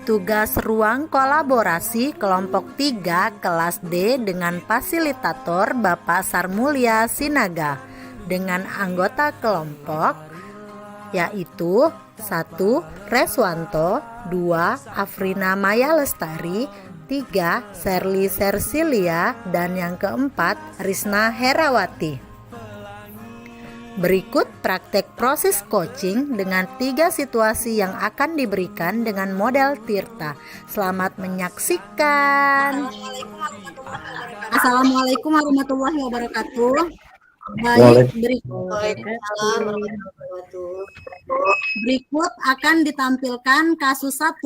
Tugas ruang kolaborasi kelompok 3 kelas D dengan fasilitator Bapak Sarmulya Sinaga dengan anggota kelompok yaitu 1. Reswanto, 2. Afrina Maya Lestari, 3. Serly Sersilia, dan yang keempat Risna Herawati. Berikut praktek proses coaching dengan 3 situasi yang akan diberikan dengan model Tirta. Selamat menyaksikan. Assalamualaikum warahmatullahi wabarakatuh. Baik, berikut akan ditampilkan kasus 1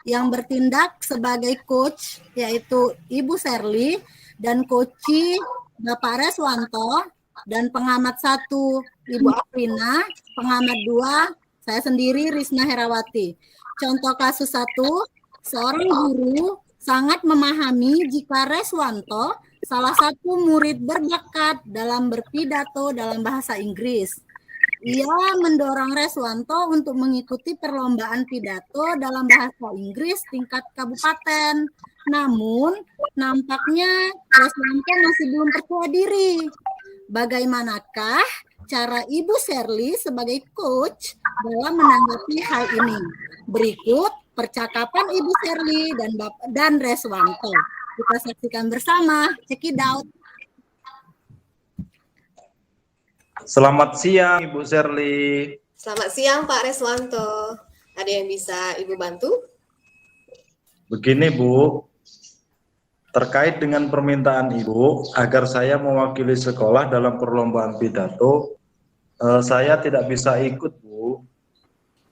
yang bertindak sebagai coach, yaitu Ibu Serly, dan coachi Bapak Reswanto, dan pengamat 1 Ibu Afrina, pengamat 2 saya sendiri Risna Herawati. Contoh kasus 1, seorang guru sangat memahami jika Reswanto salah satu murid berbakat dalam berpidato dalam bahasa Inggris. Ia mendorong Reswanto untuk mengikuti perlombaan pidato dalam bahasa Inggris tingkat kabupaten. Namun, nampaknya Reswanto masih belum percaya diri. Bagaimanakah cara Ibu Serly sebagai coach dalam menanggapi hal ini? Berikut percakapan Ibu Serly dan Reswanto. Kita saksikan bersama. Check it out. Selamat siang Ibu Serly. Selamat siang Pak Reswanto. Ada yang bisa Ibu bantu? Begini Bu, terkait dengan permintaan Ibu agar saya mewakili sekolah dalam perlombaan pidato, saya tidak bisa ikut Bu.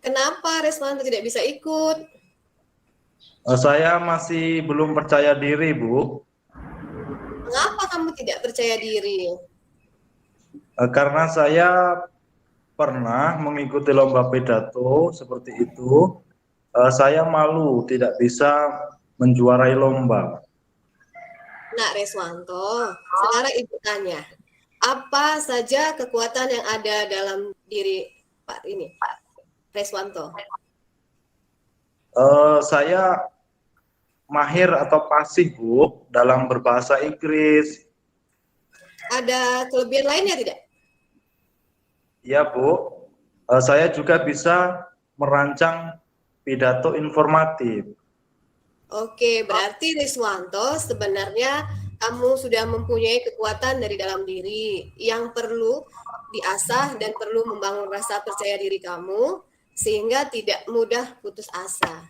Kenapa Reswanto tidak bisa ikut? Saya masih belum percaya diri Bu. Mengapa kamu tidak percaya diri? Karena saya pernah mengikuti lomba pidato seperti itu, saya malu tidak bisa menjuarai lomba. Nak Reswanto, sekarang Ibu tanya, apa saja kekuatan yang ada dalam diri Pak Reswanto? Saya mahir atau fasih Bu dalam berbahasa Inggris. Ada kelebihan lainnya tidak? Ya Bu, saya juga bisa merancang pidato informatif. Oke, berarti Reswanto sebenarnya kamu sudah mempunyai kekuatan dari dalam diri yang perlu diasah dan perlu membangun rasa percaya diri kamu sehingga tidak mudah putus asa.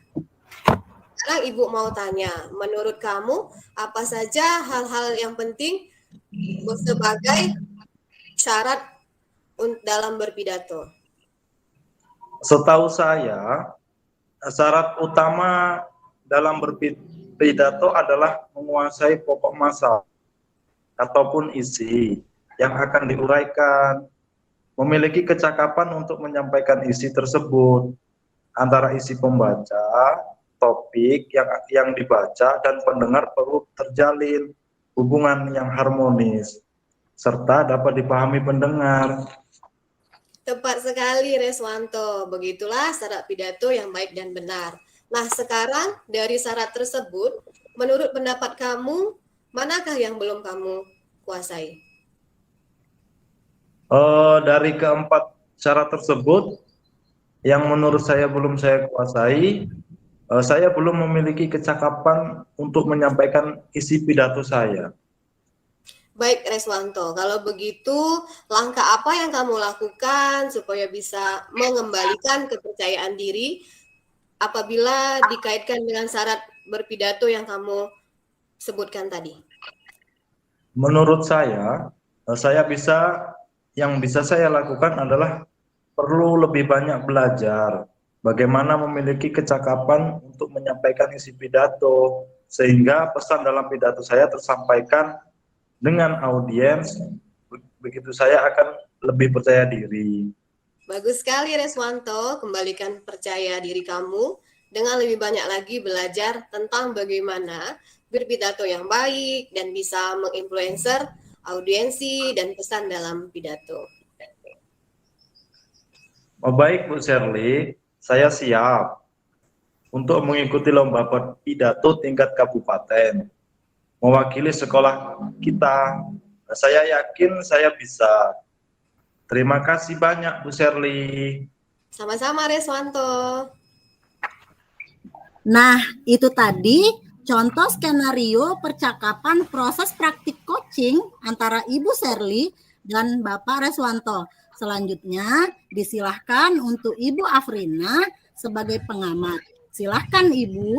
Sekarang Ibu mau tanya, menurut kamu apa saja hal-hal yang penting sebagai syarat dalam berpidato? Setahu saya, syarat utama dalam berpidato adalah menguasai pokok masalah ataupun isi yang akan diuraikan, memiliki kecakapan untuk menyampaikan isi tersebut, antara isi pembaca, topik yang dibaca, dan pendengar perlu terjalin hubungan yang harmonis, serta dapat dipahami pendengar. Tepat sekali Reswanto, begitulah syarat pidato yang baik dan benar. Nah sekarang dari syarat tersebut, menurut pendapat kamu, manakah yang belum kamu kuasai? Dari keempat syarat tersebut, yang menurut saya belum saya kuasai, saya belum memiliki kecakapan untuk menyampaikan isi pidato saya. Baik Reswanto, kalau begitu langkah apa yang kamu lakukan supaya bisa mengembalikan kepercayaan diri apabila dikaitkan dengan syarat berpidato yang kamu sebutkan tadi? Menurut yang bisa saya lakukan adalah perlu lebih banyak belajar bagaimana memiliki kecakapan untuk menyampaikan isi pidato, sehingga pesan dalam pidato saya tersampaikan dengan audiens, begitu saya akan lebih percaya diri. Bagus sekali Reswanto, kembalikan percaya diri kamu dengan lebih banyak lagi belajar tentang bagaimana berpidato yang baik dan bisa menginfluencer audiensi dan pesan dalam pidato. Oh, baik Bu Serly, saya siap. untuk mengikuti lomba pidato tingkat kabupaten, mewakili sekolah kita. Saya yakin saya bisa. Terima kasih banyak Bu Sherly. Sama-sama Reswanto. Nah, itu tadi contoh skenario percakapan proses praktik coaching antara Ibu Sherly dan Bapak Reswanto. Selanjutnya, disilahkan untuk Ibu Afrina sebagai pengamat. Silahkan Ibu.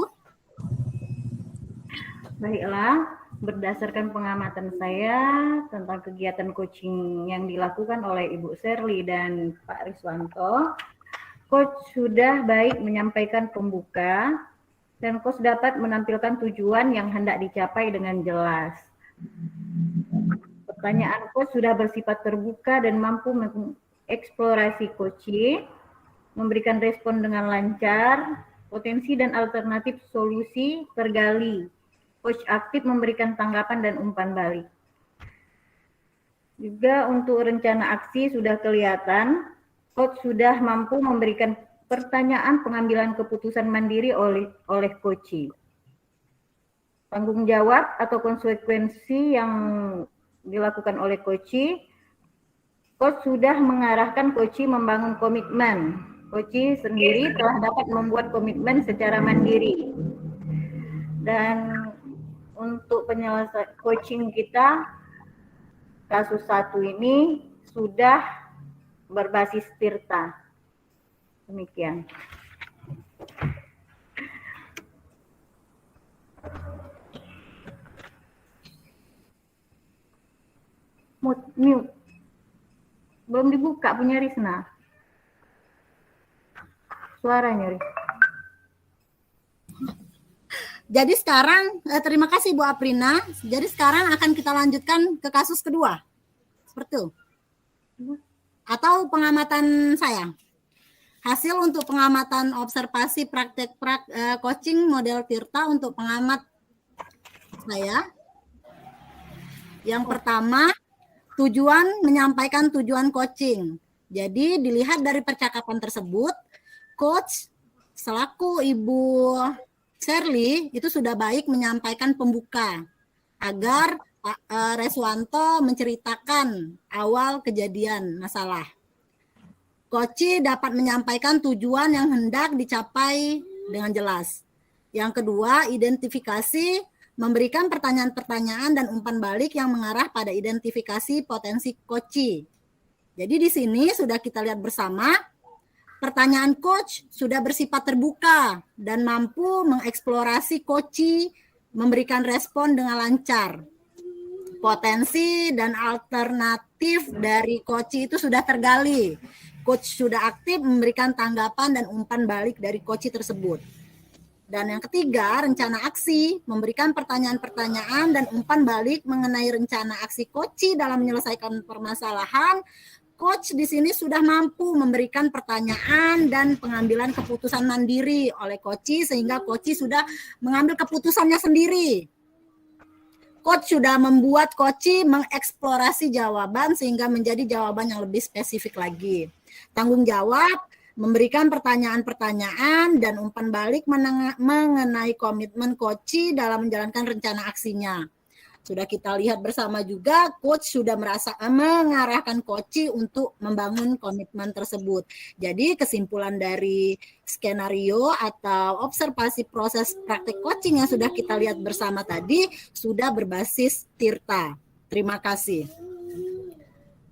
Baiklah, berdasarkan pengamatan saya tentang kegiatan coaching yang dilakukan oleh Ibu Sherly dan Pak Riswanto, Coach sudah baik menyampaikan pembuka dan Coach dapat menampilkan tujuan yang hendak dicapai dengan jelas. Pertanyaan Coach sudah bersifat terbuka dan mampu mengeksplorasi coaching, memberikan respon dengan lancar, potensi dan alternatif solusi tergali. Coach aktif memberikan tanggapan dan umpan balik. Juga untuk rencana aksi sudah kelihatan, Coach sudah mampu memberikan pertanyaan pengambilan keputusan mandiri oleh coach. Tanggung jawab atau konsekuensi yang dilakukan oleh coach sudah mengarahkan coach membangun komitmen. Coach sendiri telah dapat membuat komitmen secara mandiri. Dan untuk penyelesaian coaching kita, kasus 1 ini sudah berbasis Tirta. Demikian. Mute. Belum dibuka punya Risna. Suaranya, Ris. Jadi sekarang, terima kasih Bu Aprina. Jadi sekarang akan kita lanjutkan ke kasus kedua. Seperti itu. Atau pengamatan saya. Hasil untuk pengamatan observasi praktek coaching model Tirta untuk pengamat saya. Yang pertama, tujuan menyampaikan tujuan coaching. Jadi dilihat dari percakapan tersebut, coach selaku Ibu Sherly itu sudah baik menyampaikan pembuka agar Pak Reswanto menceritakan awal kejadian masalah. Coach dapat menyampaikan tujuan yang hendak dicapai dengan jelas. Yang kedua, identifikasi, memberikan pertanyaan-pertanyaan dan umpan balik yang mengarah pada identifikasi potensi coach. Jadi di sini sudah kita lihat bersama, pertanyaan coach sudah bersifat terbuka dan mampu mengeksplorasi coach, memberikan respon dengan lancar. Potensi dan alternatif dari coach itu sudah tergali. Coach sudah aktif memberikan tanggapan dan umpan balik dari coach tersebut. Dan yang ketiga, rencana aksi, memberikan pertanyaan-pertanyaan dan umpan balik mengenai rencana aksi coach dalam menyelesaikan permasalahan. Coach di sini sudah mampu memberikan pertanyaan dan pengambilan keputusan mandiri oleh coach sehingga coach sudah mengambil keputusannya sendiri. Coach sudah membuat coach mengeksplorasi jawaban sehingga menjadi jawaban yang lebih spesifik lagi. Tanggung jawab, memberikan pertanyaan-pertanyaan dan umpan balik mengenai komitmen coach dalam menjalankan rencana aksinya. Sudah kita lihat bersama juga, coach sudah mengarahkan coach untuk membangun komitmen tersebut. Jadi kesimpulan dari skenario atau observasi proses praktik coaching yang sudah kita lihat bersama tadi sudah berbasis Tirta. Terima kasih.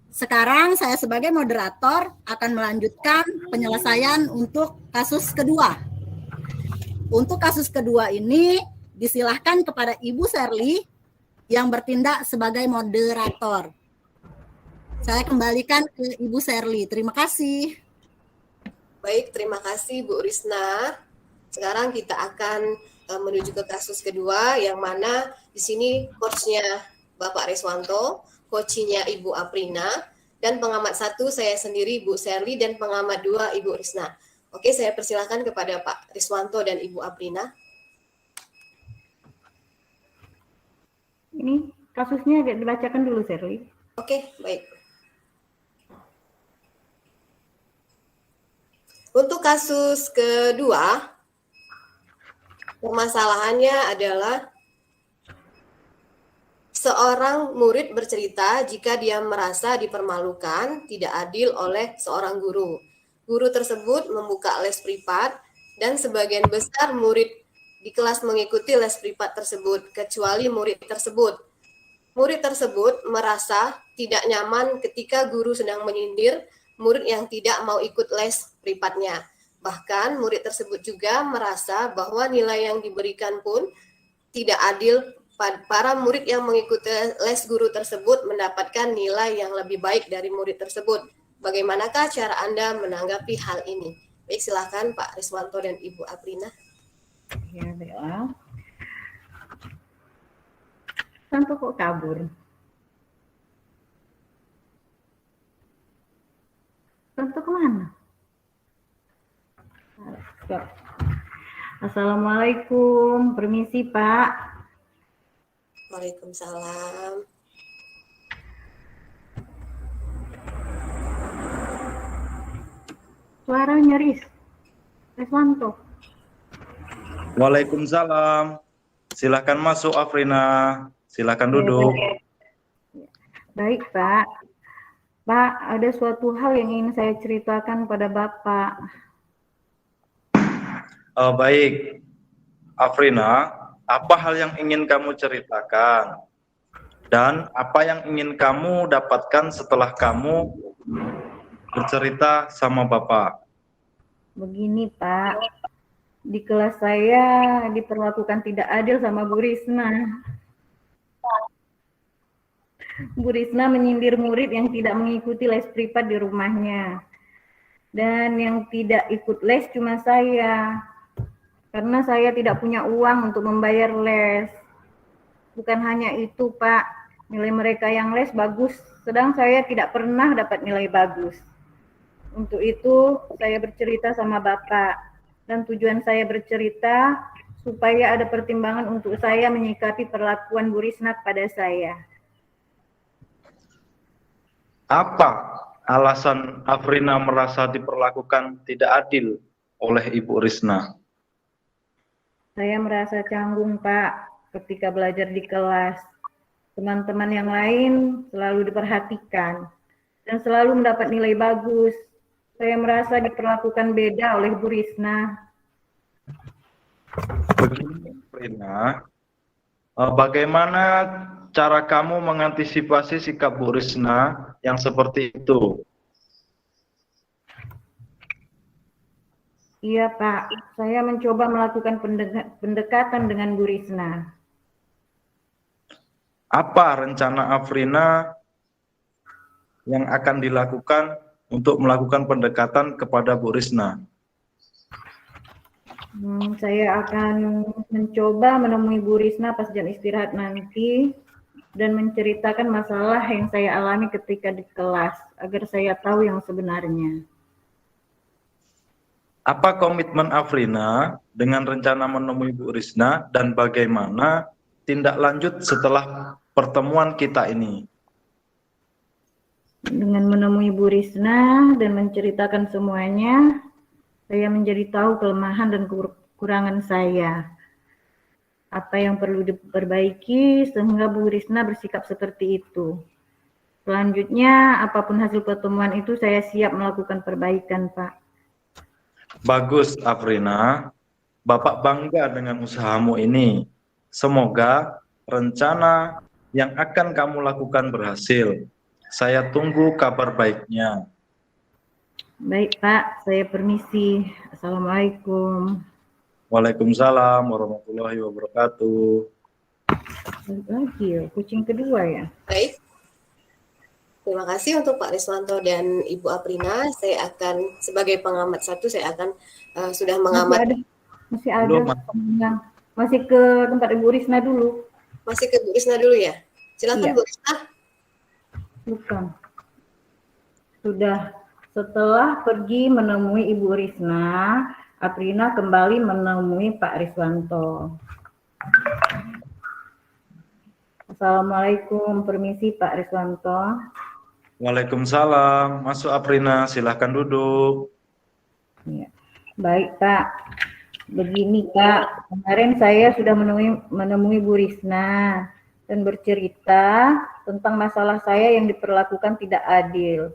Sekarang saya sebagai moderator akan melanjutkan penyelesaian untuk kasus kedua. Untuk kasus kedua ini disilahkan kepada Ibu Sherly yang bertindak sebagai moderator. Saya kembalikan ke Ibu Sherly. Terima kasih. Baik, terima kasih Bu Risna. Sekarang kita akan menuju ke kasus kedua yang mana di sini coachnya Bapak Reswanto, coachnya Ibu Aprina, dan pengamat 1 saya sendiri Bu Sherly dan pengamat 2 Ibu Risna. Oke, saya persilakan kepada Pak Reswanto dan Ibu Aprina. Ini kasusnya dibacakan dulu, Sherly. Oke, baik. Untuk kasus kedua, Permasalahannya adalah seorang murid bercerita jika dia merasa dipermalukan, tidak adil oleh seorang guru. Guru tersebut membuka les privat dan sebagian besar murid di kelas mengikuti les privat tersebut, kecuali murid tersebut. Murid tersebut merasa tidak nyaman ketika guru sedang menyindir murid yang tidak mau ikut les privatnya. Bahkan murid tersebut juga merasa bahwa nilai yang diberikan pun tidak adil. Para murid yang mengikuti les guru tersebut mendapatkan nilai yang lebih baik dari murid tersebut. Bagaimanakah cara Anda menanggapi hal ini? Baik, silakan Pak Riswanto dan Ibu Aprina. Ya, Bella. Santo kok kabur? Santo kemana? Assalamualaikum, permisi Pak. Waalaikumsalam. Suara nyaris. Riswanto. Waalaikumsalam. Silakan masuk Afrina. Silakan duduk. Baik Pak. Pak, ada suatu hal yang ingin saya ceritakan pada Bapak. Baik, Afrina, apa hal yang ingin kamu ceritakan? Dan apa yang ingin kamu dapatkan setelah kamu bercerita sama Bapak? Begini Pak, di kelas saya diperlakukan tidak adil sama Bu Risna. Bu Risna menyindir murid yang tidak mengikuti les privat di rumahnya. Dan yang tidak ikut les cuma saya. Karena saya tidak punya uang untuk membayar les. Bukan hanya itu, Pak. Nilai mereka yang les bagus, sedang saya tidak pernah dapat nilai bagus. Untuk itu, saya bercerita sama Bapak. Dan tujuan saya bercerita, supaya ada pertimbangan untuk saya menyikapi perlakuan Bu Risna pada saya. Apa alasan Afrina merasa diperlakukan tidak adil oleh Ibu Risna? Saya merasa canggung, Pak, ketika belajar di kelas. Teman-teman yang lain selalu diperhatikan dan selalu mendapat nilai bagus. Saya merasa diperlakukan beda oleh Bu Risna. Begini, Afrina, bagaimana cara kamu mengantisipasi sikap Bu Risna yang seperti itu? Iya Pak, saya mencoba melakukan pendekatan dengan Bu Risna. Apa rencana Afrina yang akan dilakukan untuk melakukan pendekatan kepada Bu Risna? Saya akan mencoba menemui Bu Risna pas jam istirahat nanti dan menceritakan masalah yang saya alami ketika di kelas agar saya tahu yang sebenarnya. Apa komitmen Afrina dengan rencana menemui Bu Risna dan bagaimana tindak lanjut setelah pertemuan kita ini? Dengan menemui Bu Risna dan menceritakan semuanya, saya menjadi tahu kelemahan dan kekurangan saya. Apa yang perlu diperbaiki sehingga Bu Risna bersikap seperti itu. Selanjutnya, apapun hasil pertemuan itu saya siap melakukan perbaikan, Pak. Bagus, Afrina. Bapak bangga dengan usahamu ini. Semoga rencana yang akan kamu lakukan berhasil. Saya tunggu kabar baiknya. Baik, Pak. Saya permisi. Assalamualaikum. Waalaikumsalam warahmatullahi wabarakatuh. Lagi ya, kucing kedua ya. Baik. Terima kasih untuk Pak Riswanto dan Ibu Aprina. Saya akan sebagai pengamat satu, saya akan sudah mengamati. Masih ada. Masih ke tempat Ibu Risna dulu. Masih ke Bu Risna dulu ya. Silakan Iya. Bu Risna. Bukan. Sudah. Setelah pergi menemui Ibu Risna, Aprina kembali menemui Pak Riswanto. Assalamualaikum, permisi Pak Riswanto. Waalaikumsalam. Masuk Aprina, silahkan duduk. Ya. Baik Pak, Begini Kak, kemarin saya sudah menemui Bu Risna dan bercerita tentang masalah saya yang diperlakukan tidak adil.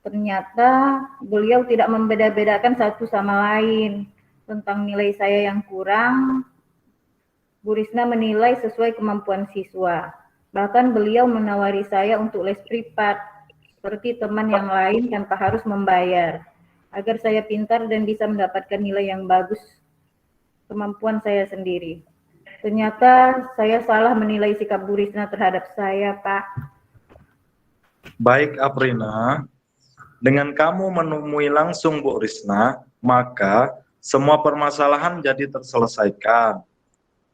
Ternyata beliau tidak membeda-bedakan satu sama lain tentang nilai saya yang kurang. Bu Risna menilai sesuai kemampuan siswa. Bahkan beliau menawari saya untuk les privat seperti teman yang lain tanpa harus membayar, agar saya pintar dan bisa mendapatkan nilai yang bagus kemampuan saya sendiri. Ternyata saya salah menilai sikap Bu Risna terhadap saya, Pak. Baik Aprina, dengan kamu menemui langsung Bu Risna, maka semua permasalahan jadi terselesaikan.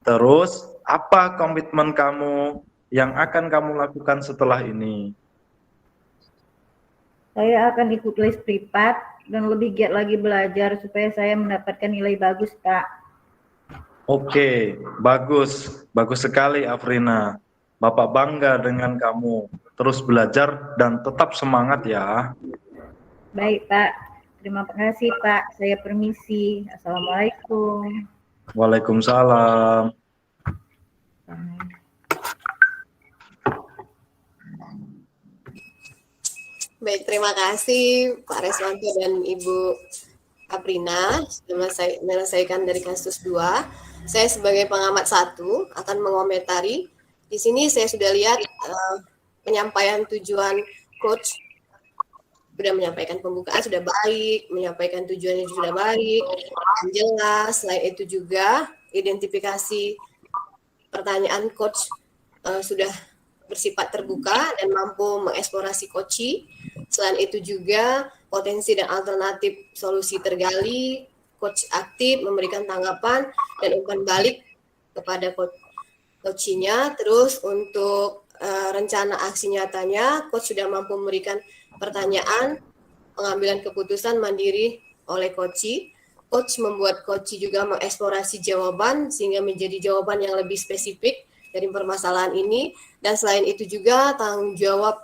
Terus, apa komitmen kamu yang akan kamu lakukan setelah ini? Saya akan ikut les privat dan lebih giat lagi belajar supaya saya mendapatkan nilai bagus, Pak. Oke, bagus. Bagus sekali Afrina. Bapak bangga dengan kamu. Terus belajar dan tetap semangat ya. Baik, Pak. Terima kasih, Pak. Saya permisi. Assalamualaikum. Waalaikumsalam. Baik, terima kasih Pak Reswanto dan Ibu Aprina sudah menyelesaikan dari kasus 2. Saya sebagai pengamat 1 akan mengomentari. Di sini saya sudah lihat penyampaian tujuan coach sudah menyampaikan pembukaan sudah baik, menyampaikan tujuannya sudah baik, dan jelas. Selain itu juga identifikasi pertanyaan coach sudah bersifat terbuka dan mampu mengeksplorasi coaching. Selain itu juga potensi dan alternatif solusi tergali, coach aktif memberikan tanggapan dan umpan balik kepada coachnya. Terus untuk rencana aksi nyatanya, coach sudah mampu memberikan pertanyaan, pengambilan keputusan mandiri oleh coach. Coach membuat coach juga mengeksplorasi jawaban sehingga menjadi jawaban yang lebih spesifik dari permasalahan ini. Dan selain itu juga tanggung jawab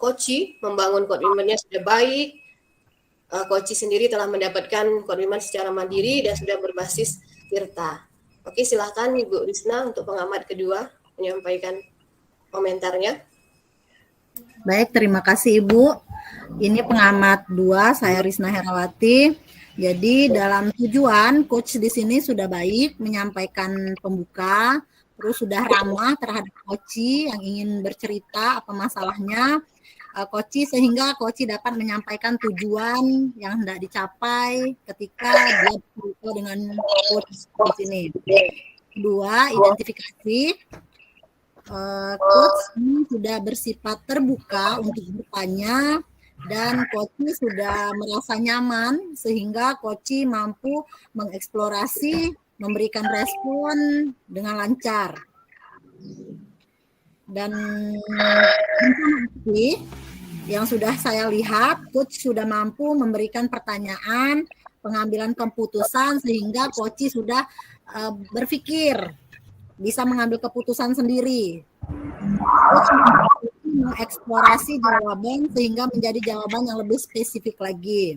coach membangun komitmennya sudah baik. Coach sendiri telah mendapatkan komitmen secara mandiri dan sudah berbasis Tirta. Oke, silakan Ibu Risna untuk pengamat kedua menyampaikan komentarnya. Baik, terima kasih Ibu. Ini pengamat 2, saya Risna Herawati. Jadi dalam tujuan coach di sini sudah baik menyampaikan pembuka, terus sudah ramah terhadap coach yang ingin bercerita apa masalahnya. Coach sehingga coach dapat menyampaikan tujuan yang hendak dicapai ketika dia berbicara dengan coach di sini. Kedua, identifikasi. Coach ini sudah bersifat terbuka untuk bertanya dan coach sudah merasa nyaman sehingga coach mampu mengeksplorasi, memberikan respon dengan lancar. Dan yang sudah saya lihat, coach sudah mampu memberikan pertanyaan, pengambilan keputusan sehingga coach sudah berpikir, bisa mengambil keputusan sendiri. Coach mengeksplorasi jawaban sehingga menjadi jawaban yang lebih spesifik lagi.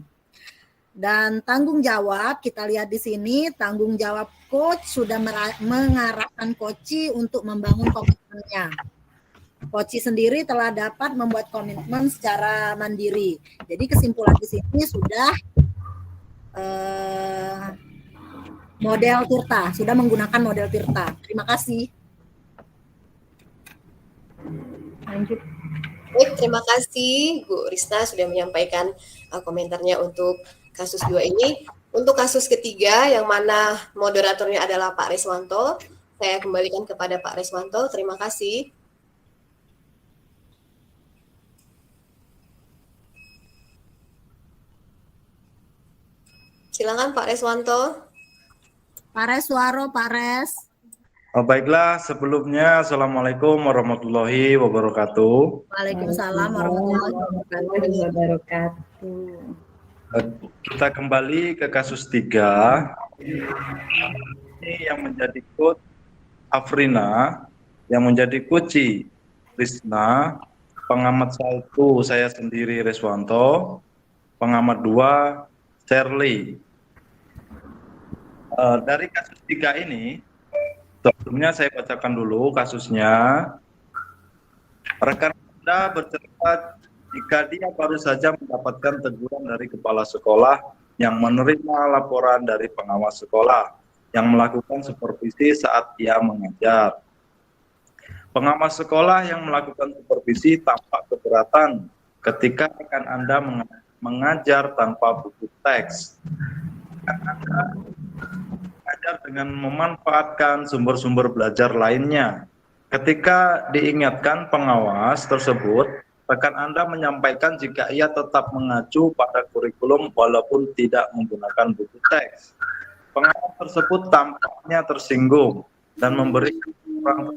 Dan tanggung jawab, kita lihat di sini, tanggung jawab coach sudah mengarahkan coach untuk membangun komitmennya. Coach sendiri telah dapat membuat komitmen secara mandiri. Jadi kesimpulan di sini sudah model Tirta, sudah menggunakan model Tirta. Terima kasih. Lanjut. Baik, terima kasih Bu Risna sudah menyampaikan komentarnya untuk kasus 2 ini. Untuk kasus ketiga yang mana moderatornya adalah Pak Reswanto, saya kembalikan kepada Pak Reswanto. Terima kasih. Silakan Pak Reswanto. Pak Reswaro, Pak Res. Baiklah, sebelumnya Assalamualaikum warahmatullahi wabarakatuh. Waalaikumsalam warahmatullahi wabarakatuh. Kita kembali ke kasus 3. Ini yang menjadi coach Afrina, yang menjadi coach Risna, pengamat 1 saya sendiri Reswanto, pengamat 2 Shirley. Dari kasus 3 ini, sebelumnya saya bacakan dulu kasusnya. Rekan Anda bercerita jika dia baru saja mendapatkan teguran dari kepala sekolah yang menerima laporan dari pengawas sekolah yang melakukan supervisi saat ia mengajar. Pengawas sekolah yang melakukan supervisi tampak keberatan ketika rekan Anda mengajar tanpa buku teks. Anda mengajar dengan memanfaatkan sumber-sumber belajar lainnya. Ketika diingatkan pengawas tersebut, rekan Anda menyampaikan jika ia tetap mengacu pada kurikulum walaupun tidak menggunakan buku teks. Pengawas tersebut tampaknya tersinggung dan memberi kurang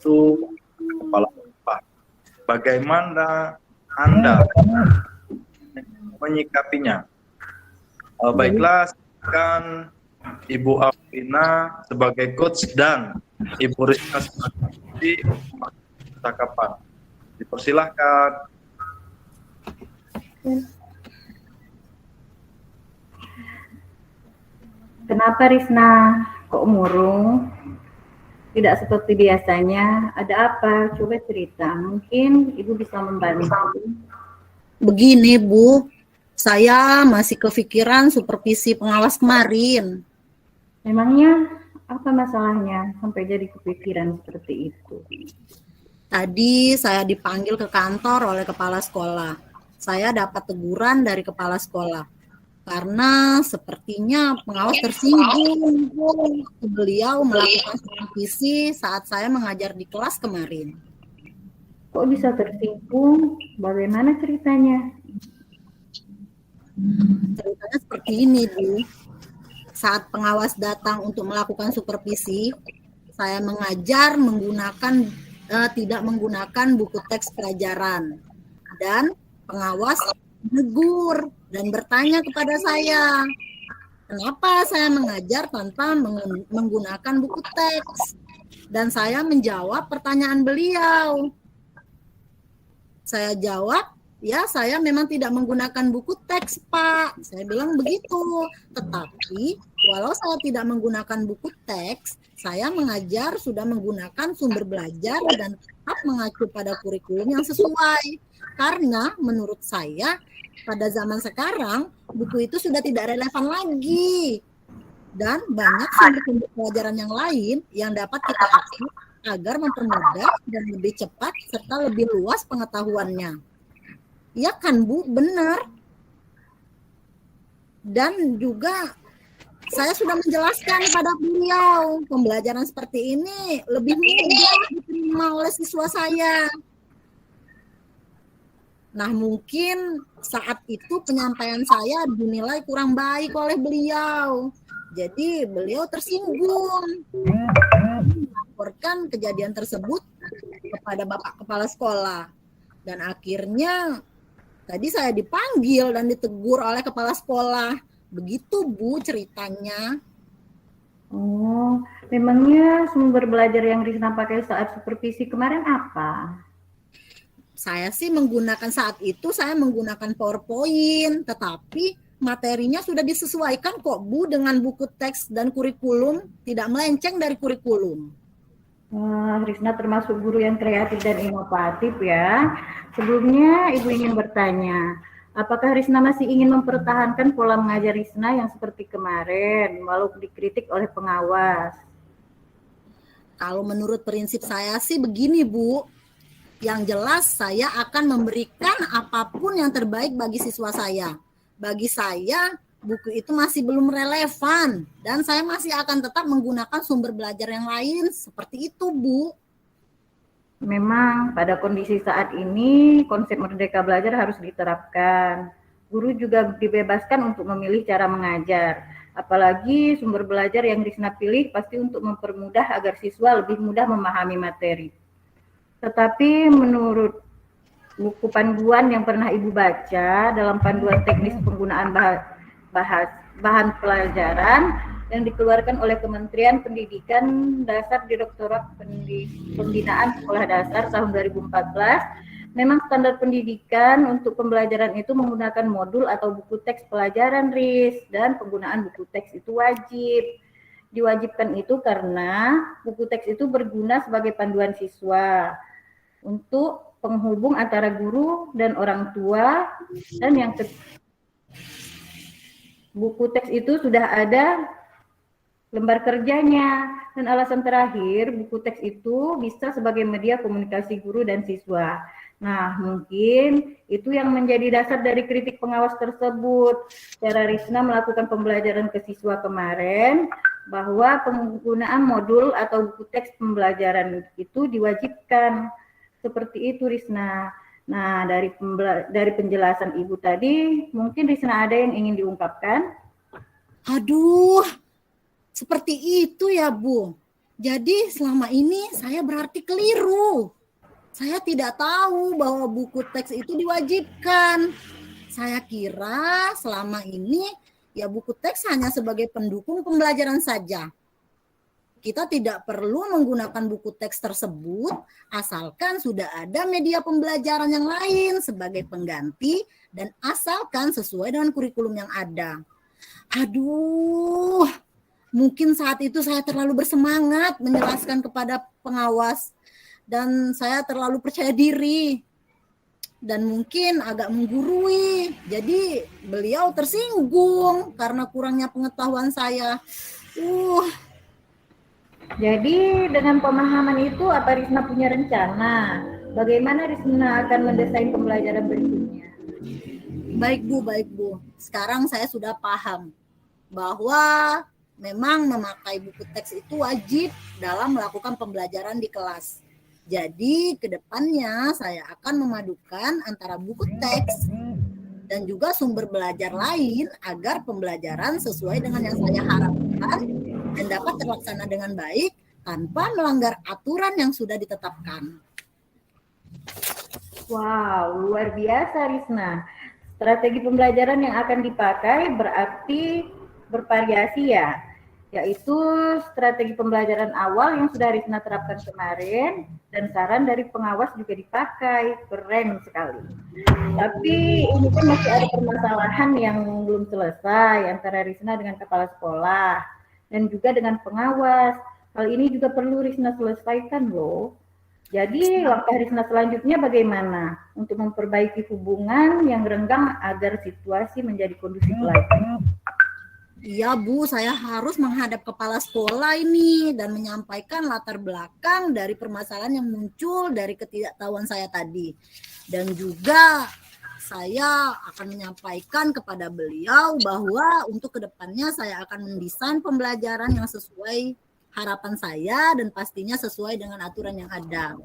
itu kepala sekolah. Bagaimana Anda menyikapinya? Baiklah, silakan Ibu Alvina sebagai coach dan Ibu Risma sebagai percakapan. Dipersilahkan. Kenapa Risna kok murung? Tidak seperti biasanya. Ada apa? Coba cerita. Mungkin Ibu bisa membantu. Begini Bu, saya masih kepikiran supervisi pengawas kemarin. Memangnya apa masalahnya sampai jadi kepikiran seperti itu? Tadi saya dipanggil ke kantor oleh kepala sekolah. Saya dapat teguran dari kepala sekolah. Karena sepertinya pengawas tersinggung. Beliau melakukan supervisi saat saya mengajar di kelas kemarin. Kok bisa tersinggung? Bagaimana ceritanya? Ceritanya seperti ini, Bu. Saat pengawas datang untuk melakukan supervisi, saya mengajar tidak menggunakan buku teks pelajaran. Dan pengawas menegur dan bertanya kepada saya, kenapa saya mengajar tanpa menggunakan buku teks? Dan saya menjawab pertanyaan beliau. Saya jawab, ya saya memang tidak menggunakan buku teks, Pak. Saya bilang begitu. Tetapi walau saya tidak menggunakan buku teks, saya mengajar sudah menggunakan sumber belajar dan tetap mengacu pada kurikulum yang sesuai. Karena menurut saya pada zaman sekarang buku itu sudah tidak relevan lagi. Dan banyak sumber-sumber pelajaran yang lain yang dapat kita akses agar mempermudah dan lebih cepat serta lebih luas pengetahuannya. Ya kan Bu, benar. Dan juga saya sudah menjelaskan pada beliau, pembelajaran seperti ini lebih mudah diterima oleh siswa saya. Nah, mungkin saat itu penyampaian saya dinilai kurang baik oleh beliau. Jadi beliau tersinggung. Melaporkan kejadian tersebut kepada Bapak Kepala Sekolah. Dan akhirnya tadi saya dipanggil dan ditegur oleh Kepala Sekolah. Begitu Bu ceritanya. Oh, memangnya sumber belajar yang Risna pakai saat supervisi kemarin apa? Saya sih saat itu saya menggunakan PowerPoint, tetapi materinya sudah disesuaikan kok Bu dengan buku teks dan kurikulum, tidak melenceng dari kurikulum. Risna termasuk guru yang kreatif dan inovatif ya. Sebelumnya Ibu ingin bertanya, apakah Risna masih ingin mempertahankan pola mengajar Risna yang seperti kemarin, walau dikritik oleh pengawas? Kalau menurut prinsip saya sih begini Bu, yang jelas saya akan memberikan apapun yang terbaik bagi siswa saya. Bagi saya, buku itu masih belum relevan dan saya masih akan tetap menggunakan sumber belajar yang lain seperti itu, Bu. Memang pada kondisi saat ini konsep merdeka belajar harus diterapkan. Guru juga dibebaskan untuk memilih cara mengajar. Apalagi sumber belajar yang Risna pilih pasti untuk mempermudah agar siswa lebih mudah memahami materi. Tetapi menurut buku panduan yang pernah Ibu baca dalam panduan teknis penggunaan bahan pelajaran yang dikeluarkan oleh Kementerian Pendidikan Dasar Direktorat Pembinaan Sekolah Dasar tahun 2014, memang standar pendidikan untuk pembelajaran itu menggunakan modul atau buku teks pelajaran RIS dan penggunaan buku teks itu wajib. diwajibkan itu karena buku teks itu berguna sebagai panduan siswa untuk penghubung antara guru dan orang tua, dan yang buku teks itu sudah ada lembar kerjanya, dan alasan terakhir buku teks itu bisa sebagai media komunikasi guru dan siswa. Nah, mungkin itu yang menjadi dasar dari kritik pengawas tersebut. Cara Risna melakukan pembelajaran ke siswa kemarin, bahwa penggunaan modul atau buku teks pembelajaran itu diwajibkan. Seperti itu, Risna. Nah, dari penjelasan Ibu tadi, mungkin Risna ada yang ingin diungkapkan? Aduh, seperti itu ya, Bu. Jadi selama ini saya berarti keliru. Saya tidak tahu bahwa buku teks itu diwajibkan. Saya kira selama ini ya buku teks hanya sebagai pendukung pembelajaran saja. Kita tidak perlu menggunakan buku teks tersebut asalkan sudah ada media pembelajaran yang lain sebagai pengganti dan asalkan sesuai dengan kurikulum yang ada. Aduh, mungkin saat itu saya terlalu bersemangat menjelaskan kepada pengawas dan saya terlalu percaya diri dan mungkin agak menggurui. Jadi beliau tersinggung karena kurangnya pengetahuan saya. Jadi dengan pemahaman itu apa Risna punya rencana? Bagaimana Risna akan mendesain pembelajaran berikutnya? Baik Bu. Sekarang saya sudah paham bahwa memang memakai buku teks itu wajib dalam melakukan pembelajaran di kelas. Jadi ke depannya saya akan memadukan antara buku teks dan juga sumber belajar lain agar pembelajaran sesuai dengan yang saya harapkan dan dapat terlaksana dengan baik tanpa melanggar aturan yang sudah ditetapkan. Wow, luar biasa Risna. Strategi pembelajaran yang akan dipakai berarti bervariasi ya, yaitu strategi pembelajaran awal yang sudah Risna terapkan kemarin dan saran dari pengawas juga dipakai. Keren sekali. Tapi ini kan masih ada permasalahan yang belum selesai antara Risna dengan kepala sekolah dan juga dengan pengawas. Hal ini juga perlu Risna selesaikan loh. Jadi langkah Risna selanjutnya bagaimana untuk memperbaiki hubungan yang renggang agar situasi menjadi kondusif lagi? Iya Bu, saya harus menghadap kepala sekolah ini dan menyampaikan latar belakang dari permasalahan yang muncul dari ketidaktahuan saya tadi. Dan juga saya akan menyampaikan kepada beliau bahwa untuk kedepannya saya akan mendesain pembelajaran yang sesuai harapan saya dan pastinya sesuai dengan aturan yang ada.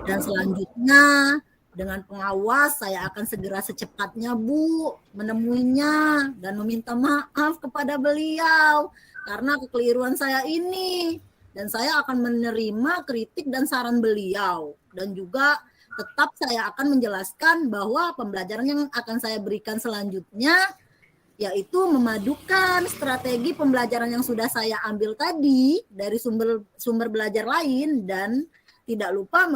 Dan selanjutnya dengan pengawas saya akan segera secepatnya Bu menemuinya dan meminta maaf kepada beliau karena kekeliruan saya ini, dan saya akan menerima kritik dan saran beliau dan juga tetap saya akan menjelaskan bahwa pembelajaran yang akan saya berikan selanjutnya yaitu memadukan strategi pembelajaran yang sudah saya ambil tadi dari sumber belajar lain dan tidak lupa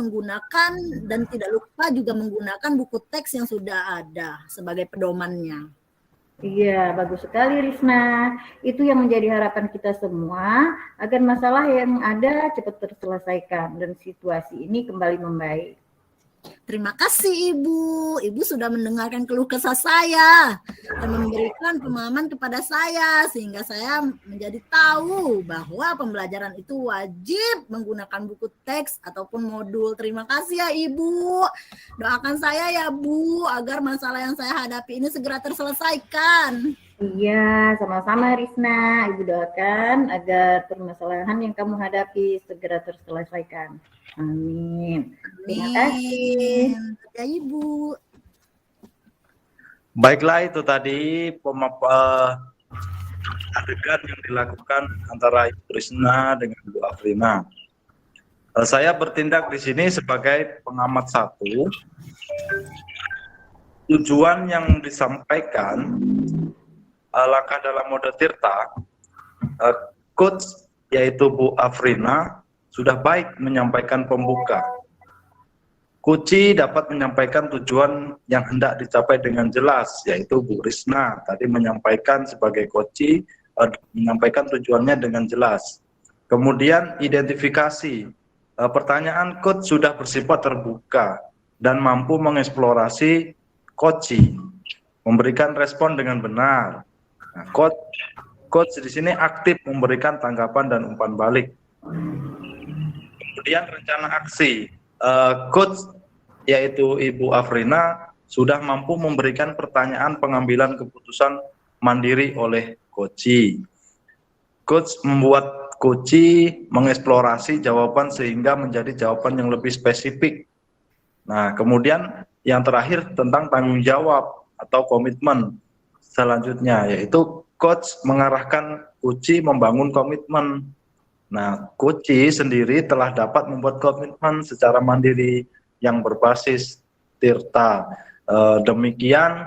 juga menggunakan buku teks yang sudah ada sebagai pedomannya. Iya, bagus sekali Risna. Itu yang menjadi harapan kita semua agar masalah yang ada cepat terselesaikan dan situasi ini kembali membaik. Terima kasih Ibu. Ibu sudah mendengarkan keluh kesah saya dan memberikan pemahaman kepada saya sehingga saya menjadi tahu bahwa pembelajaran itu wajib menggunakan buku teks ataupun modul. Terima kasih ya Ibu. Doakan saya ya Bu agar masalah yang saya hadapi ini segera terselesaikan. Iya, sama-sama Risna. Ibu doakan agar permasalahan yang kamu hadapi segera terselesaikan. Amin. Terima kasih. Ya Ibu. Baiklah, itu tadi adegan yang dilakukan antara Ibu Risna dengan Ibu Afrina. Saya bertindak di sini sebagai pengamat satu. Tujuan yang disampaikan langkah dalam mode Tirta, coach yaitu Bu Afrina sudah baik menyampaikan pembuka. Kunci dapat menyampaikan tujuan yang hendak dicapai dengan jelas, yaitu Bu Risna tadi menyampaikan sebagai kunci menyampaikan tujuannya dengan jelas. Kemudian identifikasi. Pertanyaan coach sudah bersifat terbuka dan mampu mengeksplorasi coachee, memberikan respon dengan benar. Nah, coach di sini aktif memberikan tanggapan dan umpan balik. Kemudian rencana aksi. Coach yaitu Ibu Afrina sudah mampu memberikan pertanyaan pengambilan keputusan mandiri oleh coachee. Coach membuat coachee mengeksplorasi jawaban sehingga menjadi jawaban yang lebih spesifik. Nah, kemudian yang terakhir tentang tanggung jawab atau komitmen selanjutnya, yaitu coach mengarahkan coachee membangun komitmen. Nah, coachee sendiri telah dapat membuat komitmen secara mandiri yang berbasis Tirta. Demikian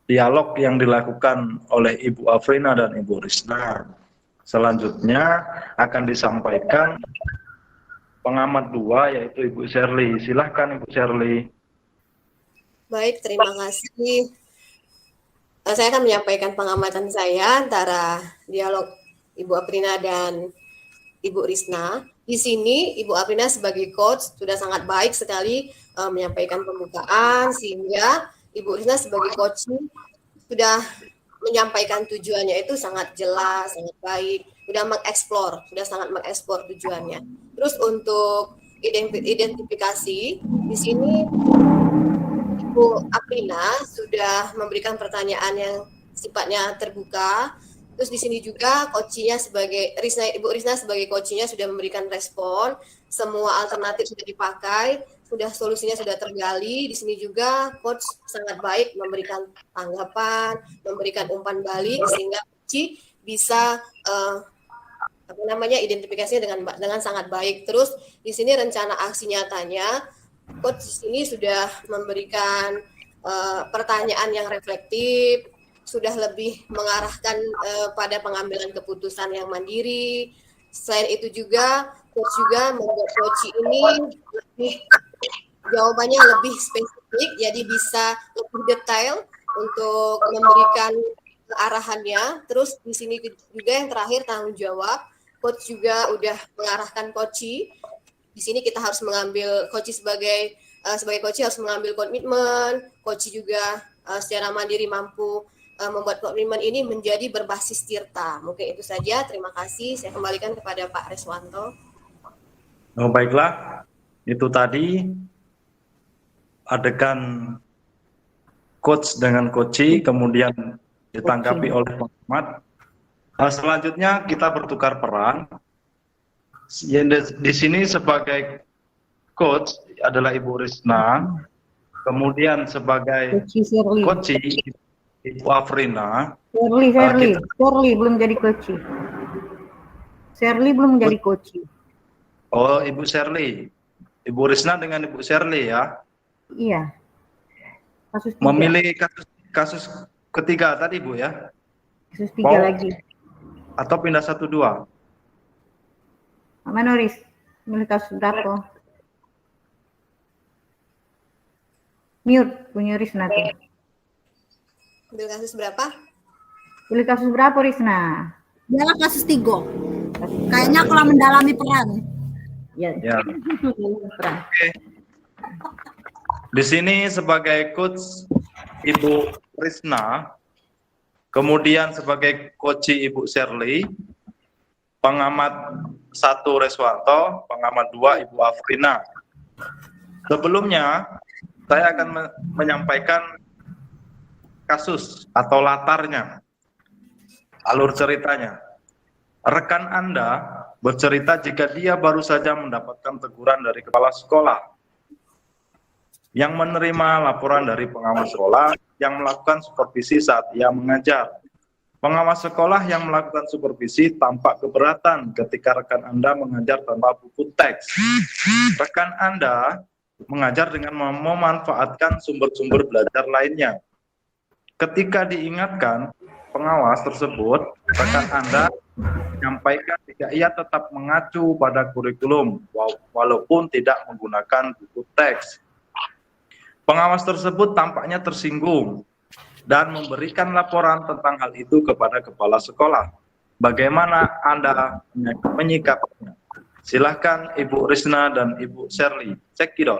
dialog yang dilakukan oleh Ibu Afrina dan Ibu Risna. Selanjutnya akan disampaikan pengamat 2 yaitu Ibu Sherly. Silahkan Ibu Sherly. Baik, terima kasih. Saya akan menyampaikan pengamatan saya antara dialog Ibu Afrina dan Ibu Risna. Di sini Ibu Afrina sebagai coach sudah sangat baik sekali menyampaikan pembukaan, sehingga Ibu Risna sebagai coach sudah menyampaikan tujuannya itu sangat jelas, sangat baik, sudah sangat mengeksplor tujuannya. Terus untuk identifikasi, di sini Ibu Afrina sudah memberikan pertanyaan yang sifatnya terbuka. Terus di sini juga coachnya sebagai Ibu Risna sebagai coachnya sudah memberikan respon, semua alternatif sudah dipakai, solusinya sudah tergali. Di sini juga coach sangat baik memberikan tanggapan, memberikan umpan balik sehingga coach bisa identifikasinya dengan sangat baik. Terus di sini rencana aksi nyatanya, coach di sini sudah memberikan pertanyaan yang reflektif, sudah lebih mengarahkan pada pengambilan keputusan yang mandiri. Selain itu juga coach juga membuat coach ini jawabannya lebih spesifik, jadi bisa lebih detail untuk memberikan arahannya. Terus di sini juga yang terakhir tanggung jawab. Coach juga udah mengarahkan coach. Di sini kita harus mengambil coach sebagai coach harus mengambil komitmen. Coach juga secara mandiri mampu membuat komitmen ini menjadi berbasis Tirta. Mungkin itu saja. Terima kasih. Saya kembalikan kepada Pak Reswanto. Baiklah, itu tadi adegan coach dengan coachee, kemudian ditanggapi oleh pengamat. Selanjutnya kita bertukar peran. Di sini sebagai coach adalah Ibu Risna, kemudian sebagai coachee Ibu Afrina. Sherly belum jadi coachee. Sherly belum jadi coachee. Oh, Ibu Sherly. Ibu Risna dengan Ibu Sherly ya. Iya. Kasus 3. Memilih kasus ketiga tadi Bu ya. Kasus 3 lagi. Atau pindah 1-2. Mana Riz? Milih kasus berapa? Mute punya Risna tuh. Ambil kasus berapa? Pilih kasus berapa Risna? Adalah kasus 3. Kayaknya kalau mendalami peran. Ya. Oke. Di sini sebagai coach Ibu Risna, kemudian sebagai coach Ibu Sherly, pengamat 1 Reswanto, pengamat 2 Ibu Afrina. Sebelumnya saya akan menyampaikan kasus atau latarnya, alur ceritanya. Rekan Anda bercerita jika dia baru saja mendapatkan teguran dari kepala sekolah yang menerima laporan dari pengawas sekolah yang melakukan supervisi saat ia mengajar. Pengawas sekolah yang melakukan supervisi tampak keberatan ketika rekan Anda mengajar tanpa buku teks. Rekan Anda mengajar dengan memanfaatkan sumber-sumber belajar lainnya. Ketika diingatkan, pengawas tersebut, rekan Anda menyampaikan jika ia tetap mengacu pada kurikulum walaupun tidak menggunakan buku teks. Pengawas tersebut tampaknya tersinggung dan memberikan laporan tentang hal itu kepada kepala sekolah. Bagaimana Anda menyikapinya? Silahkan Ibu Risna dan Ibu Shirley. Cekidot.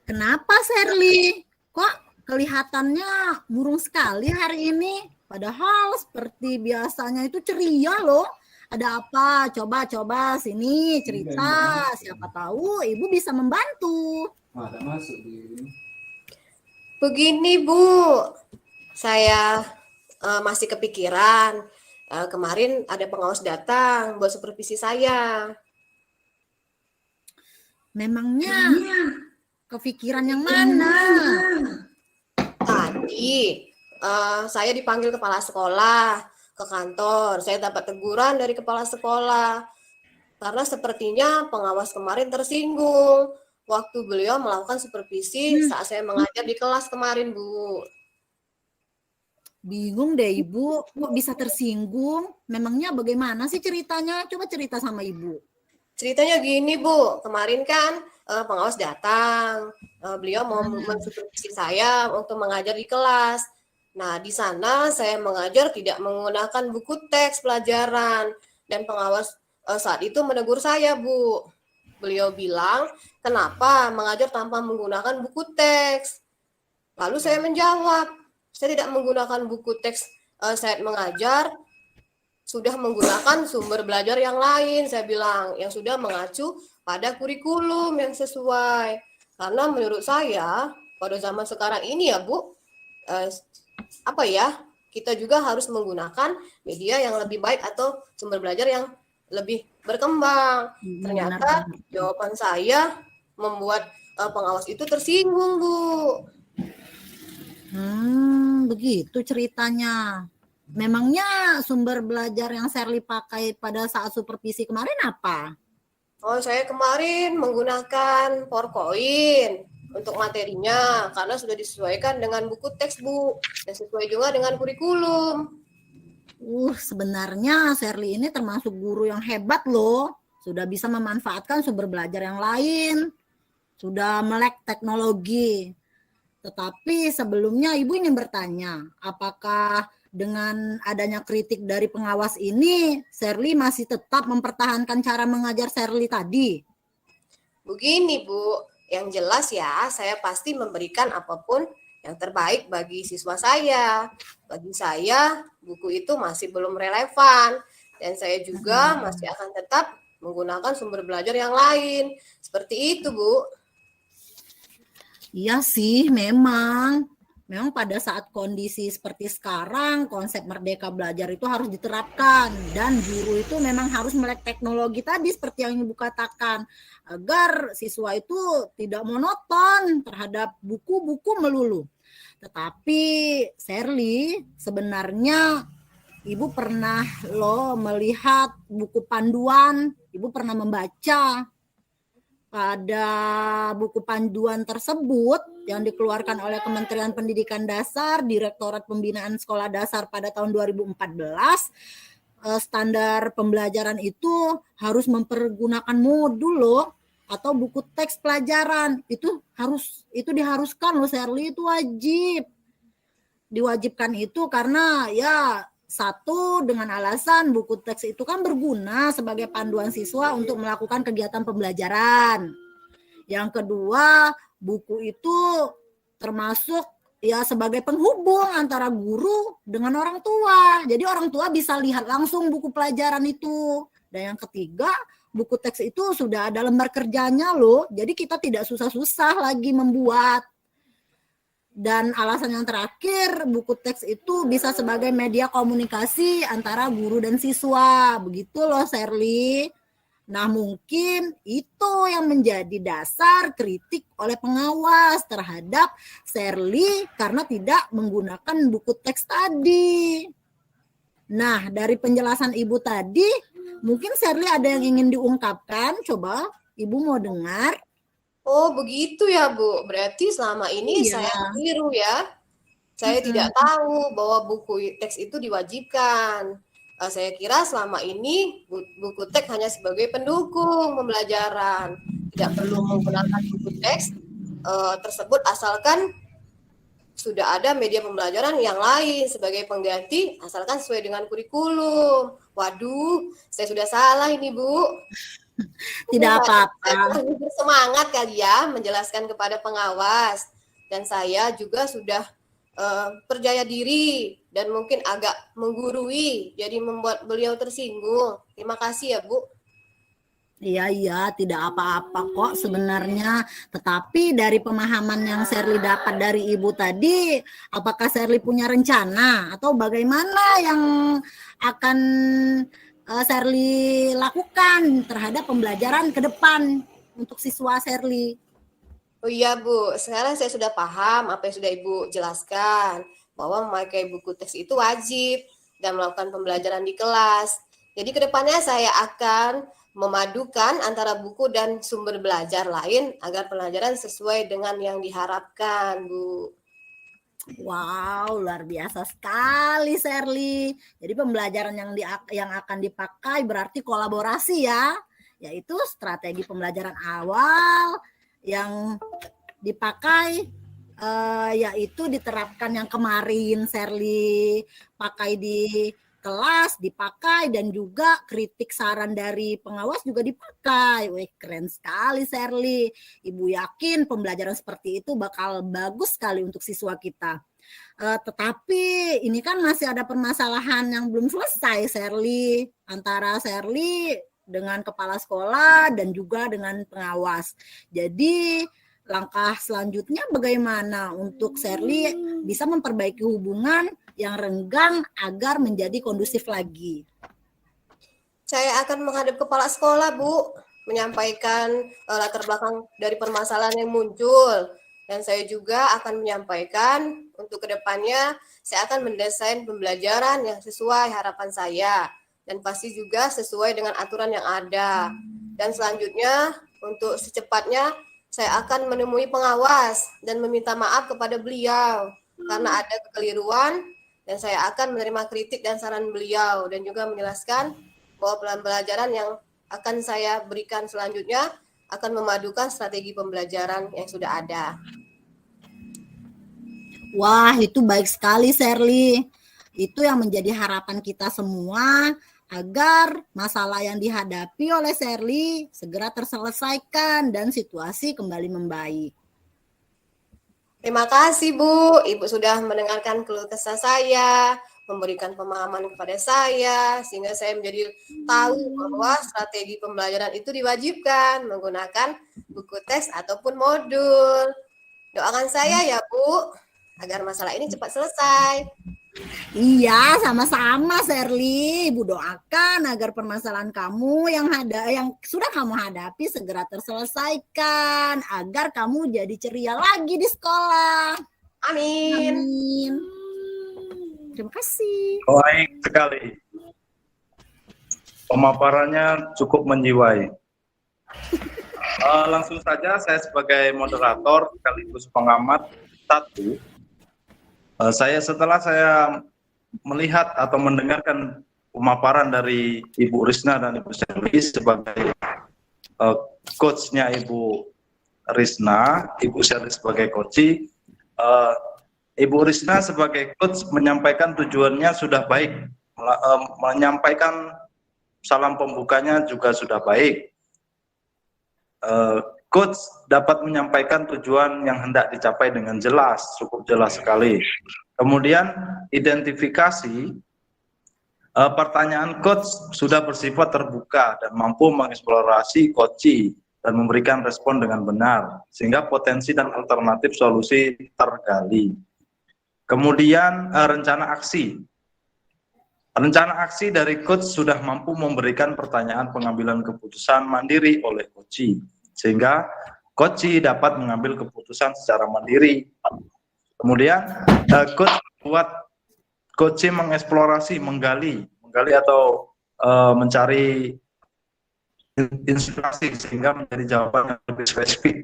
Kenapa Shirley? Kok kelihatannya murung sekali hari ini? Padahal seperti biasanya itu ceria loh. Ada apa? Coba sini cerita. Siapa tahu Ibu bisa membantu. Begini Bu, saya masih kepikiran. Kemarin ada pengawas datang buat supervisi saya. Memangnya kepikiran yang mana? Tadi saya dipanggil kepala sekolah ke kantor. Saya dapat teguran dari kepala sekolah karena sepertinya pengawas kemarin tersinggung waktu beliau melakukan supervisi saat saya mengajar di kelas kemarin, Bu. Bingung deh Ibu, kok bisa tersinggung? Memangnya bagaimana sih ceritanya? Coba cerita sama Ibu. Ceritanya gini, Bu. Kemarin kan pengawas datang. Beliau mau mensupervisi saya untuk mengajar di kelas. Nah, di sana saya mengajar tidak menggunakan buku teks pelajaran. Dan pengawas saat itu menegur saya, Bu. Beliau bilang, kenapa mengajar tanpa menggunakan buku teks? Lalu saya menjawab, saya tidak menggunakan buku teks saat mengajar, sudah menggunakan sumber belajar yang lain, saya bilang, yang sudah mengacu pada kurikulum yang sesuai. Karena menurut saya, pada zaman sekarang ini ya Bu, kita juga harus menggunakan media yang lebih baik atau sumber belajar yang lebih berkembang. Ternyata jawaban saya membuat pengawas itu tersinggung, Bu. Begitu ceritanya. Memangnya sumber belajar yang Shirley pakai pada saat supervisi kemarin apa? Oh, saya kemarin menggunakan PowerPoint untuk materinya karena sudah disesuaikan dengan buku teks, Bu, dan sesuai juga dengan kurikulum. Sebenarnya Shirley ini termasuk guru yang hebat loh. Sudah bisa memanfaatkan sumber belajar yang lain. Sudah melek teknologi. Tetapi sebelumnya Ibu ingin bertanya, apakah dengan adanya kritik dari pengawas ini, Shirley masih tetap mempertahankan cara mengajar Shirley tadi? Begini, Bu, yang jelas ya, saya pasti memberikan apapun yang terbaik bagi siswa saya. Bagi saya, buku itu masih belum relevan. Dan saya juga masih akan tetap menggunakan sumber belajar yang lain. Seperti itu, Bu. Iya sih, memang pada saat kondisi seperti sekarang, konsep merdeka belajar itu harus diterapkan. Dan guru itu memang harus melek teknologi tadi seperti yang Ibu katakan. Agar siswa itu tidak monoton terhadap buku-buku melulu. Tetapi Shirley, sebenarnya Ibu pernah loh melihat buku panduan, Ibu pernah membaca. Pada buku panduan tersebut yang dikeluarkan oleh Kementerian Pendidikan Dasar, Direktorat Pembinaan Sekolah Dasar pada tahun 2014, standar pembelajaran itu harus mempergunakan modul loh, atau buku teks pelajaran. Itu diharuskan loh, Shirley, itu wajib. Diwajibkan itu karena ya satu, dengan alasan buku teks itu kan berguna sebagai panduan siswa untuk melakukan kegiatan pembelajaran. Yang kedua, buku itu termasuk ya sebagai penghubung antara guru dengan orang tua. Jadi orang tua bisa lihat langsung buku pelajaran itu. Dan yang ketiga, buku teks itu sudah ada lembar kerjanya loh. Jadi kita tidak susah-susah lagi membuat. Dan alasan yang terakhir, buku teks itu bisa sebagai media komunikasi antara guru dan siswa. Begitu loh, Shirley. Nah, mungkin itu yang menjadi dasar kritik oleh pengawas terhadap Shirley karena tidak menggunakan buku teks tadi. Nah, dari penjelasan Ibu tadi, mungkin Shirley ada yang ingin diungkapkan. Coba, Ibu mau dengar. Oh, begitu ya, Bu. Berarti selama ini saya keliru ya. Saya tidak tahu bahwa buku teks itu diwajibkan. Saya kira selama ini buku teks hanya sebagai pendukung pembelajaran. tidak perlu menggunakan buku teks tersebut, asalkan sudah ada media pembelajaran yang lain sebagai pengganti, asalkan sesuai dengan kurikulum. Waduh, saya sudah salah ini, Bu. Tidak apa-apa. Saya lebih bersemangat kali ya menjelaskan kepada pengawas. Dan saya juga sudah percaya diri dan mungkin agak menggurui, jadi membuat beliau tersinggung. Terima kasih ya, Bu. Iya, tidak apa-apa kok sebenarnya. Tetapi dari pemahaman yang Sherly dapat dari Ibu tadi, apakah Sherly punya rencana atau bagaimana yang akan Sherly lakukan terhadap pembelajaran ke depan untuk siswa Sherly? Oh iya, Bu. Sekarang saya sudah paham apa yang sudah Ibu jelaskan, bahwa memakai buku teks itu wajib dan melakukan pembelajaran di kelas. Jadi kedepannya saya akan memadukan antara buku dan sumber belajar lain agar pelajaran sesuai dengan yang diharapkan, Bu. Wow, luar biasa sekali, Sherly. Jadi pembelajaran yang akan dipakai berarti kolaborasi ya, yaitu strategi pembelajaran awal yang dipakai yaitu diterapkan yang kemarin Sherly pakai di kelas, dipakai, dan juga kritik saran dari pengawas juga dipakai. Wih, keren sekali Sherly. Ibu yakin pembelajaran seperti itu bakal bagus sekali untuk siswa kita. Tetapi ini kan masih ada permasalahan yang belum selesai, Sherly, antara Sherly dengan kepala sekolah dan juga dengan pengawas. Jadi langkah selanjutnya bagaimana untuk Sherly bisa memperbaiki hubungan yang renggang agar menjadi kondusif lagi? Saya akan menghadap kepala sekolah, Bu, menyampaikan latar belakang dari permasalahan yang muncul. Dan saya juga akan menyampaikan untuk kedepannya saya akan mendesain pembelajaran yang sesuai harapan saya. Dan pasti juga sesuai dengan aturan yang ada. Dan selanjutnya untuk secepatnya saya akan menemui pengawas dan meminta maaf kepada beliau karena ada kekeliruan, dan saya akan menerima kritik dan saran beliau dan juga menjelaskan bahwa pembelajaran yang akan saya berikan selanjutnya akan memadukan strategi pembelajaran yang sudah ada. Wah, itu baik sekali, Sherly. Itu yang menjadi harapan kita semua agar masalah yang dihadapi oleh Sherly segera terselesaikan dan situasi kembali membaik. Terima kasih, Bu. Ibu sudah mendengarkan keluh kesah saya, memberikan pemahaman kepada saya, sehingga saya menjadi tahu bahwa strategi pembelajaran itu diwajibkan menggunakan buku teks ataupun modul. Doakan saya ya, Bu, agar masalah ini cepat selesai. Iya, sama-sama Sherly. Ibu doakan agar permasalahan kamu yang sudah kamu hadapi segera terselesaikan agar kamu jadi ceria lagi di sekolah. Amin. Amin. Terima kasih. Baik sekali. Pemaparannya cukup menjiwai. Langsung saja saya sebagai moderator sekaligus pengamat setelah saya melihat atau mendengarkan pemaparan dari Ibu Risna dan Ibu Sherly sebagai coachnya Ibu Risna, Ibu Sherly sebagai coach, Ibu Risna sebagai coach menyampaikan tujuannya sudah baik, menyampaikan salam pembukanya juga sudah baik. Coach dapat menyampaikan tujuan yang hendak dicapai dengan jelas, cukup jelas sekali. Kemudian identifikasi pertanyaan coach sudah bersifat terbuka dan mampu mengeksplorasi coach dan memberikan respon dengan benar, sehingga potensi dan alternatif solusi tergali. Kemudian rencana aksi. Rencana aksi dari coach sudah mampu memberikan pertanyaan pengambilan keputusan mandiri oleh coach, sehingga coach dapat mengambil keputusan secara mandiri. Kemudian coach buat coach mengeksplorasi, menggali atau mencari inspirasi sehingga menjadi jawaban yang lebih spesifik.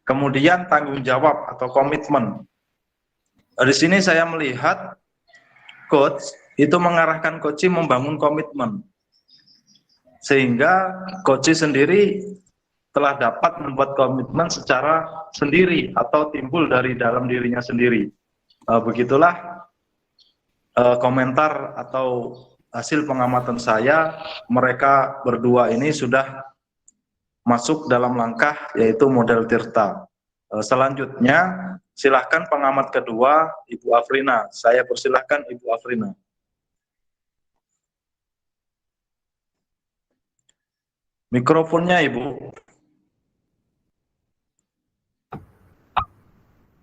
Kemudian tanggung jawab atau komitmen. Di sini saya melihat coach itu mengarahkan coach membangun komitmen, sehingga coach sendiri telah dapat membuat komitmen secara sendiri atau timbul dari dalam dirinya sendiri. Begitulah komentar atau hasil pengamatan saya, mereka berdua ini sudah masuk dalam langkah yaitu model Tirta. Selanjutnya silahkan pengamat kedua Ibu Afrina. Saya persilahkan Ibu Afrina. Mikrofonnya Ibu.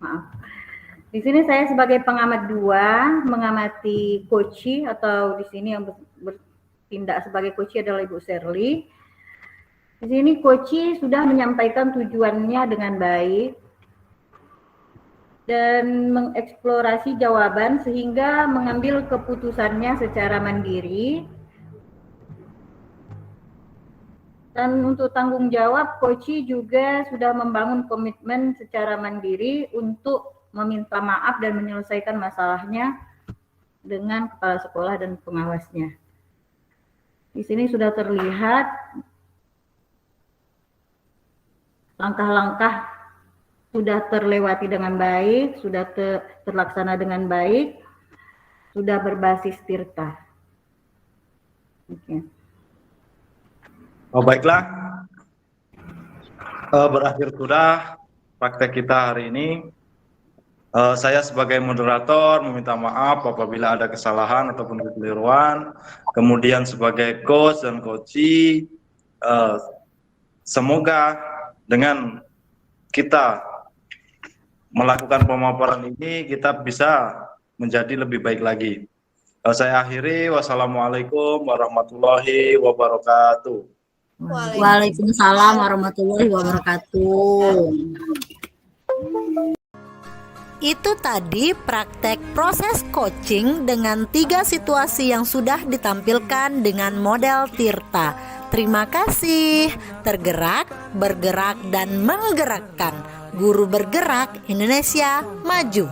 Maaf. Di sini saya sebagai pengamat dua mengamati Koci, atau di sini yang bertindak sebagai Koci adalah Ibu Sherly. Di sini Koci sudah menyampaikan tujuannya dengan baik dan mengeksplorasi jawaban sehingga mengambil keputusannya secara mandiri. Dan untuk tanggung jawab, Koci juga sudah membangun komitmen secara mandiri untuk meminta maaf dan menyelesaikan masalahnya dengan kepala sekolah dan pengawasnya. Di sini sudah terlihat langkah-langkah sudah terlewati dengan baik, sudah terlaksana dengan baik, sudah berbasis Tirta. Oke. Baiklah, berakhir sudah praktek kita hari ini. Saya sebagai moderator meminta maaf apabila ada kesalahan ataupun kekeliruan. Kemudian sebagai coach dan coachi, semoga dengan kita melakukan pemaparan ini kita bisa menjadi lebih baik lagi. Saya akhiri, wassalamualaikum warahmatullahi wabarakatuh. Waalaikumsalam warahmatullahi wabarakatuh. Itu tadi praktek proses coaching dengan 3 situasi yang sudah ditampilkan dengan model Tirta. Terima kasih. Tergerak, bergerak, dan menggerakkan. Guru bergerak, Indonesia maju.